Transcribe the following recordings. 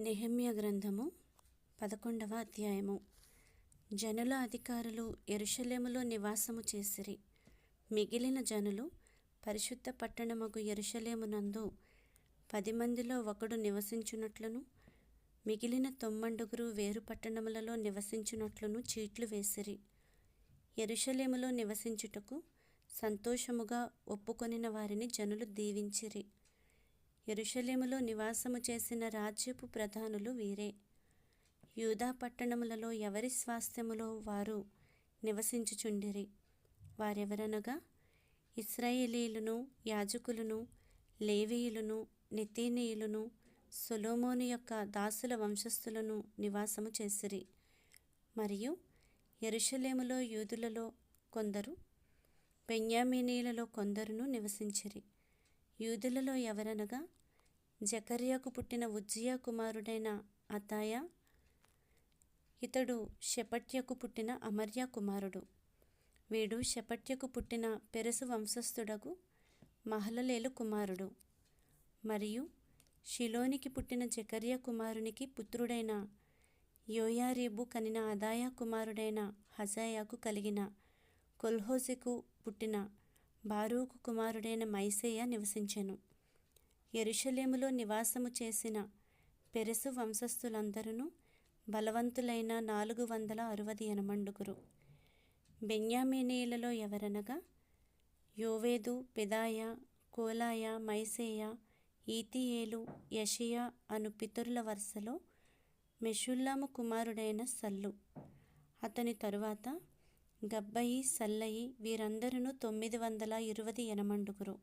నెహెమ్యా గ్రంథము 11వ అధ్యాయము. జనుల అధికారులు యెరూషలేములో నివాసము చేసిరి. మిగిలిన జనులు పరిశుద్ధ పట్టణమగు యెరూషలేమునందు 10 మందిలో ఒకడు నివసించునట్లును, మిగిలిన 90 వేరు పట్టణములలో నివసించునట్లును చీట్లు వేసిరి. యెరూషలేములో నివసించుటకు సంతోషముగా ఒప్పుకొనిన వారిని జనులు దీవించిరి. యెరూషలేములో నివాసము చేసిన రాజ్యపు ప్రధానులు వీరే. యూదా పట్టణములలో ఎవరి స్వాస్థ్యములో వారు నివసించుచుండిరి. వారెవరనగా ఇశ్రాయేలీయులను, యాజకులను, లేవీయులను, నెతీనీయులను, సొలొమోను యొక్క దాసుల వంశస్థులను నివాసము చేసిరి. మరియు యెరూషలేములో యూదులలో కొందరు, బెన్యామీనీయులలో కొందరును నివసించిరి. యూదులలో ఎవరనగా జకర్యాకు పుట్టిన ఉజ్జియా కుమారుడైన అతాయా, ఇతడు షెపట్యకు పుట్టిన అమర్యా కుమారుడు. వీడు షెపట్యకు పుట్టిన పెరెసు వంశస్థుడగు మహలలేలు కుమారుడు. మరియు షిలోనికి పుట్టిన జకర్యా కుమారునికి పుత్రుడైన యోయారీబు కనిన అదాయా కుమారుడైన హజాయాకు కలిగిన కొల్హోజెకు పుట్టిన బారూకు కుమారుడైన మైసేయ నివసించెను. యెరూషలేములో నివాసము చేసిన పెరెసు వంశస్థులందరూ బలవంతులైన 468 బెన్యామీనీయులలో ఎవరనగా యోవేదు, పెదాయ, కోలాయ, మైసేయ, ఈతీయేలు, యెషయా అను పితరుల వరుసలో మెషుల్లాము కుమారుడైన సల్లు, అతని తరువాత గబ్బయి, సల్లయి, వీరందరూ 928.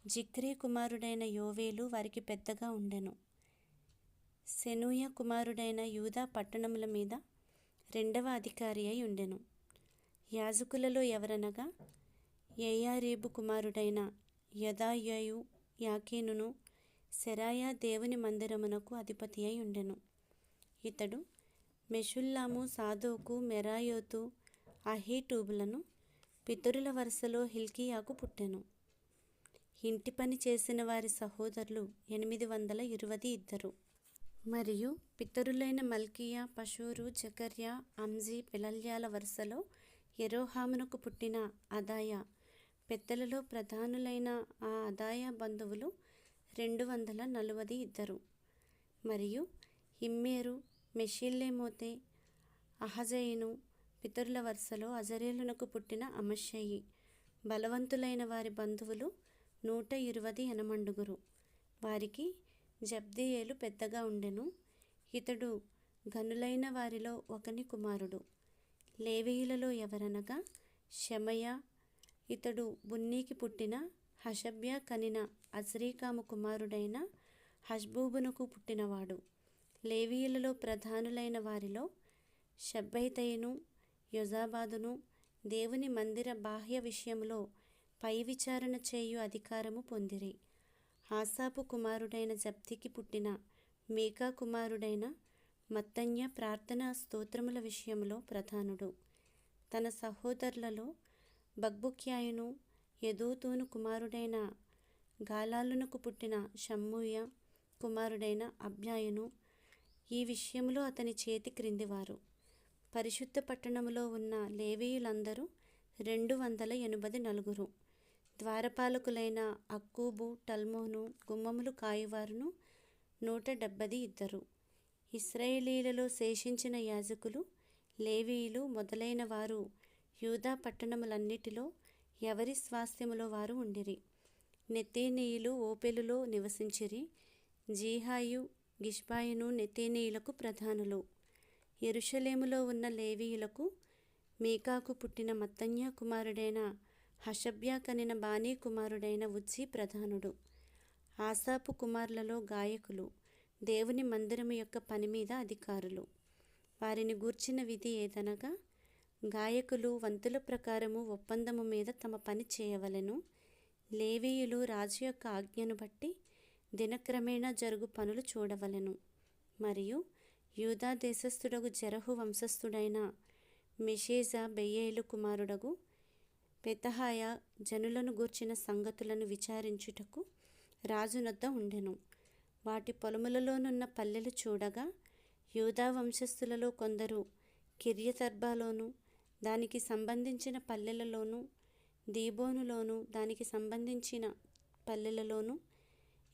జిక్రీ కుమారుడైన యోవేలు వారికి పెద్దగా ఉండెను. సెనూయ కుమారుడైన యూదా పట్టణముల మీద 2వ అధికారి అయి ఉండెను. యాజకులలో ఎవరనగా యోయారీబు కుమారుడైన యెదాయయు, యాకీనును, సెరాయా దేవుని మందిరమునకు అధిపతి అయి ఉండెను. ఇతడు మెషుల్లాము, సాదోకు, మెరాయోతు, అహీటూబులను పితరుల వరుసలో హిల్కీయాకు పుట్టెను. ఇంటి పని చేసిన వారి సహోదరులు 822. మరియు పితరులైన మల్కీయా, పషూరు, జకర్యా, అమ్జీ, పెలల్యాల వరుసలో యెరోహామునకు పుట్టిన అదాయా. పెద్దలలో ప్రధానులైన ఆ అదాయా బంధువులు 242. మరియు ఇమ్మేరు, మెషిల్లేమోతే, అహజయిను పితరుల వరుసలో అజరేలునకు పుట్టిన అమష్షయి. బలవంతులైన వారి బంధువులు 120. వారికి జబ్దీయేలు పెద్దగా ఉండెను. ఇతడు ఘనులైన వారిలో ఒకని కుమారుడు. లేవీయులలో ఎవరనగా షెమయా, ఇతడు బున్నీకి పుట్టిన హషబ్యా కనిన అజ్రీకాము కుమారుడైన హష్బూబునకు పుట్టినవాడు. లేవీయులలో ప్రధానులైన వారిలో షబ్బెతయిను, యోజాబాదును దేవుని మందిర బాహ్య విషయములో పై విచారణ చేయు అధికారము పొందిరి. ఆసాపు కుమారుడైన జబ్దికి పుట్టిన మీకా కుమారుడైన మత్తన్య ప్రార్థనా స్తోత్రముల విషయములో ప్రధానుడు. తన సహోదరులలో బక్బుక్యాయును, యెదూతూను కుమారుడైన గాలాలునకు పుట్టిన షమ్మూయ కుమారుడైన అబ్యాయును ఈ విషయములో అతని చేతి క్రిందివారు. పరిశుద్ధ పట్టణములో ఉన్న లేవీయులందరూ 284. ద్వారపాలకులైన అక్కూబు, టల్మోను, గుమ్మములు కాయువారును 172. ఇశ్రాయేలీయులలో శేషించిన యాజకులు, లేవీయులు మొదలైన వారు యూదా పట్టణములన్నిటిలో ఎవరి స్వాస్థ్యములో వారు ఉండిరి. నెతీనీయులు ఓపెలులో నివసించిరి. జీహాయు, గిష్పాయును నెతీనీయులకు ప్రధానులు. యెరూషలేములో ఉన్న లేవీయులకు మీకాకు పుట్టిన మత్తన్యా కుమారుడైన హషబ్యా కనిన బానీ కుమారుడైన ఉజ్జీ ప్రధానుడు. ఆసాపు కుమారులలో గాయకులు, దేవుని మందిరము యొక్క పని మీద అధికారులు. వారిని గూర్చిన విధి ఏదనగా గాయకులు వంతుల ప్రకారము ఒప్పందము మీద తమ పని చేయవలెను. లేవీయులు రాజు యొక్క ఆజ్ఞను బట్టి దినక్రమేణా జరుగు పనులు చూడవలెను. మరియు యూదా దేశస్థుడగు జెరహు వంశస్థుడైన మెషేజా బెయేలు కుమారుడగు పెతహాయ జనులను గూర్చిన సంగతులను విచారించుటకు రాజునొద్ద ఉండెను. వాటి పొలములలోనున్న పల్లెలు చూడగా, యూదా వంశస్థులలో కొందరు కిర్యతర్బాలోను దానికి సంబంధించిన పల్లెలలోను, దీబోనులోను దానికి సంబంధించిన పల్లెలలోను,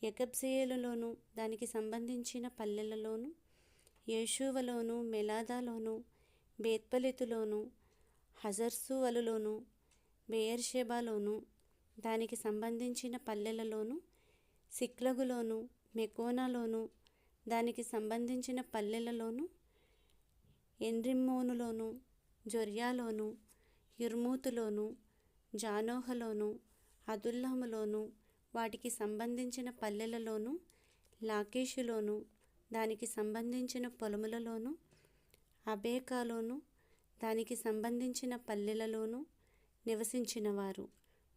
యకబ్జేయేలులోను దానికి సంబంధించిన పల్లెలలోను, యేషూవలోను, మెలాదాలోను, బేత్పలెతులోను, హజర్సువలులోను, బెయేర్షెబాలోను దానికి సంబంధించిన పల్లెలలోను, సిక్లగులోను, మెకోనాలోను దానికి సంబంధించిన పల్లెలలోను, ఎన్రిమ్మోనులోను, జొర్యాలోను, యిర్మూతులోను, జానోహలోను, అదుల్లాములోను వాటికి సంబంధించిన పల్లెలలోను, లాకీషులోను దానికి సంబంధించిన పొలములలోను, అబేకాలోను దానికి సంబంధించిన పల్లెలలోను నివసించినవారు.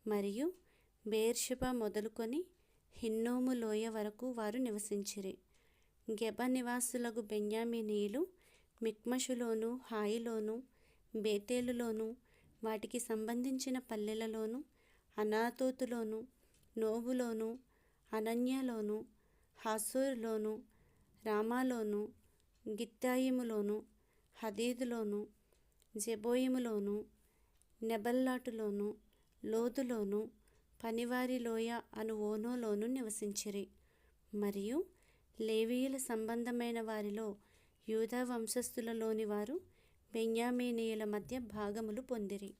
మరియు బెయేర్షెబా మొదలుకొని హిన్నోము లోయ వరకు వారు నివసించిరి. గెబ నివాసులకు బెన్యామీనీయులు మిక్మషులోను, హాయిలోను, బేతేలులోను వాటికి సంబంధించిన పల్లెలలోను, అనాతోతులోను, నోబులోను, అనన్యలోను, హాసోరులోను, రామాలోను, గిత్తాయిములోను, హదీదులోను, జెబోయిములోను, నెబల్లాటులోను, లోదులోను, పనివారి లోయ అను ఓనోలోను నివసించిరి. మరియు లేవీయుల సంబంధమైన వారిలో యూదా వంశస్థులలోని వారు బెన్యామీనీయుల మధ్య భాగములు పొందిరి.